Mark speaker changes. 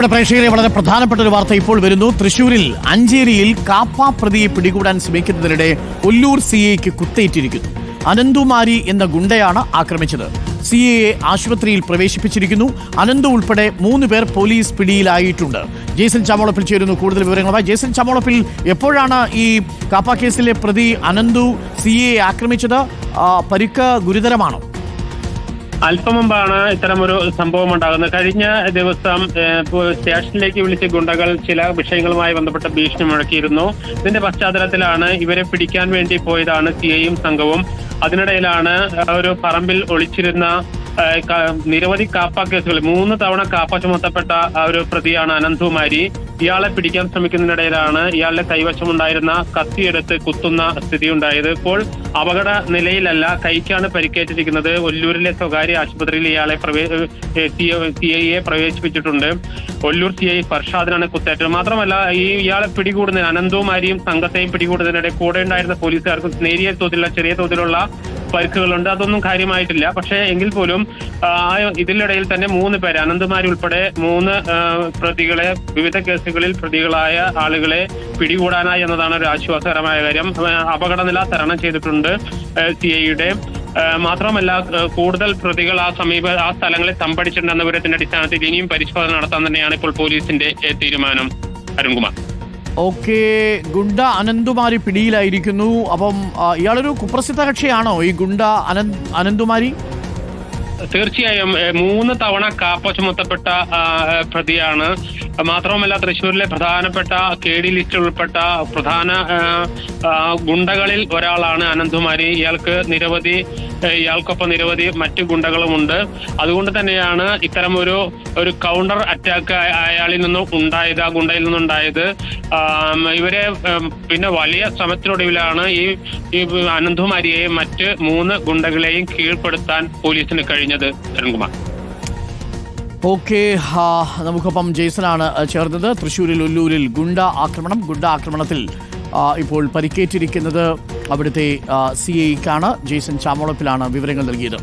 Speaker 1: പ്രേക്ഷകരെ വളരെ പ്രധാനപ്പെട്ട ഒരു വാർത്ത ഇപ്പോൾ വരുന്നു. തൃശൂരിൽ അഞ്ചേരിയിൽ കാപ്പ പ്രതിയെ പിടികൂടാൻ ശ്രമിക്കുന്നതിനിടെ ഒല്ലൂർ സിഐക്ക് കുത്തേറ്റിരിക്കുന്നു. അനന്തുമാരി എന്ന ഗുണ്ടയാണ് ആക്രമിച്ചത്. സിഐയെ ആശുപത്രിയിൽ പ്രവേശിപ്പിച്ചിരിക്കുന്നു. അനന്തു ഉൾപ്പെടെ 3 പേർ പോലീസ് പിടിയിലായിട്ടുണ്ട്. ജേസൺ ചാമോളപ്പിൽ ചേരുന്നു കൂടുതൽ വിവരങ്ങളുമായി. ജേസൺ ചാമോളപ്പിൽ, എപ്പോഴാണ് ഈ കാപ്പ കേസിലെ പ്രതി അനന്തു സിഐയെ ആക്രമിച്ചത്? പരിക്ക് ഗുരുതരമാണോ?
Speaker 2: അല്പം മുമ്പാണ് ഇത്തരമൊരു സംഭവം ഉണ്ടാകുന്നത്. കഴിഞ്ഞ ദിവസം സ്റ്റേഷനിലേക്ക് വിളിച്ച ഗുണ്ടകൾ ചില വിഷയങ്ങളുമായി ബന്ധപ്പെട്ട ഭീഷണി മുഴക്കിയിരുന്നു. ഇതിന്റെ പശ്ചാത്തലത്തിലാണ് ഇവരെ പിടിക്കാൻ വേണ്ടി പോയതാണ് സിഐയും സംഘവും. അതിനിടയിലാണ് ഒരു പറമ്പിൽ ഒളിച്ചിരുന്ന നിരവധി കാപ്പ കേസുകൾ 3 തവണ കാപ്പ ചുമത്തപ്പെട്ട ഒരു പ്രതിയാണ് അനന്തുമാരി. ഇയാളെ പിടിക്കാൻ ശ്രമിക്കുന്നതിനിടയിലാണ് ഇയാളുടെ കൈവശമുണ്ടായിരുന്ന കത്തിയെടുത്ത് കുത്തുന്ന സ്ഥിതി ഉണ്ടായത്. ഇപ്പോൾ അപകട നിലയിലല്ല, കൈക്കാണ് പരിക്കേറ്റിരിക്കുന്നത്. ഒല്ലൂരിലെ സ്വകാര്യ ആശുപത്രിയിൽ ഇയാളെ സിഐയെ പ്രവേശിപ്പിച്ചിട്ടുണ്ട്. ഒല്ലൂർ സിഐ ഫർഷാദിനാണ് കുത്തേറ്റത്. മാത്രമല്ല, ഇയാളെ പിടികൂടുന്നതിന് അനന്തുമാരിയും സംഘത്തെയും പിടികൂടുന്നതിനിടെ കൂടെ ഉണ്ടായിരുന്ന പോലീസുകാർക്ക് നേരിയ തോതിലുള്ള ചെറിയ തോതിലുള്ള പരിക്കുകളുണ്ട്. അതൊന്നും കാര്യമായിട്ടില്ല. പക്ഷേ എങ്കിൽ പോലും ഇതിനിടയിൽ തന്നെ 3 പേര്, അനന്തുമാരി ഉൾപ്പെടെ 3 പ്രതികളെ, വിവിധ കേസുകളിൽ പ്രതികളായ ആളുകളെ പിടികൂടാനായി എന്നതാണ് ഒരു ആശ്വാസകരമായ കാര്യം. അപകടനില തരണം ചെയ്തിട്ടുണ്ട് സിഐയുടെ. മാത്രമല്ല, കൂടുതൽ പ്രതികൾ ആ സ്ഥലങ്ങളിൽ തമ്പടിച്ചിട്ടുണ്ടെന്ന വിവരത്തിന്റെ അടിസ്ഥാനത്തിൽ ഇനിയും പരിശോധന നടത്താൻ തന്നെയാണ് ഇപ്പോൾ പോലീസിന്റെ തീരുമാനം. അരുൺകുമാർ.
Speaker 1: ഓക്കെ, ഗുണ്ട അനന്തുമാരി പിടിയിലായിരിക്കുന്നു. അപ്പം ഇയാളൊരു കുപ്രസിദ്ധ കക്ഷിയാണോ ഈ ഗുണ്ട അനന്തുമാരി?
Speaker 2: തീർച്ചയായും 3 തവണ കാപ്പ ചുമത്തപ്പെട്ട പ്രതിയാണ്. മാത്രവുമല്ല, തൃശ്ശൂരിലെ പ്രധാനപ്പെട്ട KD ലിസ്റ്റിൽ ഉൾപ്പെട്ട പ്രധാന ഗുണ്ടകളിൽ ഒരാളാണ് അനന്തുമാരി. ഇയാൾക്കൊപ്പം നിരവധി മറ്റു ഗുണ്ടകളുമുണ്ട്. അതുകൊണ്ട് തന്നെയാണ് ഇത്തരം ഒരു കൗണ്ടർ അറ്റാക്ക് അയാളിൽ നിന്നും ഉണ്ടായത്, ആ ഗുണ്ടയിൽ നിന്നുണ്ടായത്. ഇവരെ പിന്നെ വലിയ ശ്രമത്തിനൊടുവിലാണ് ഈ അനന്തുമാരിയെയും മറ്റ് 3 ഗുണ്ടകളെയും കീഴ്പ്പെടുത്താൻ പോലീസിന് കഴിഞ്ഞത്. അരുൺകുമാർ.
Speaker 1: ഓക്കെ, നമുക്കൊപ്പം ജെയ്സനാണ് ചേർന്നത്. തൃശ്ശൂരിൽ ഒല്ലൂരിൽ ഗുണ്ട ആക്രമണത്തിൽ ഇപ്പോൾ പരിക്കേറ്റിരിക്കുന്നത് അവിടുത്തെ CIക്കാണ്. ജെയ്സൺ ചാമോളപ്പിലാണ് വിവരങ്ങൾ നൽകിയത്.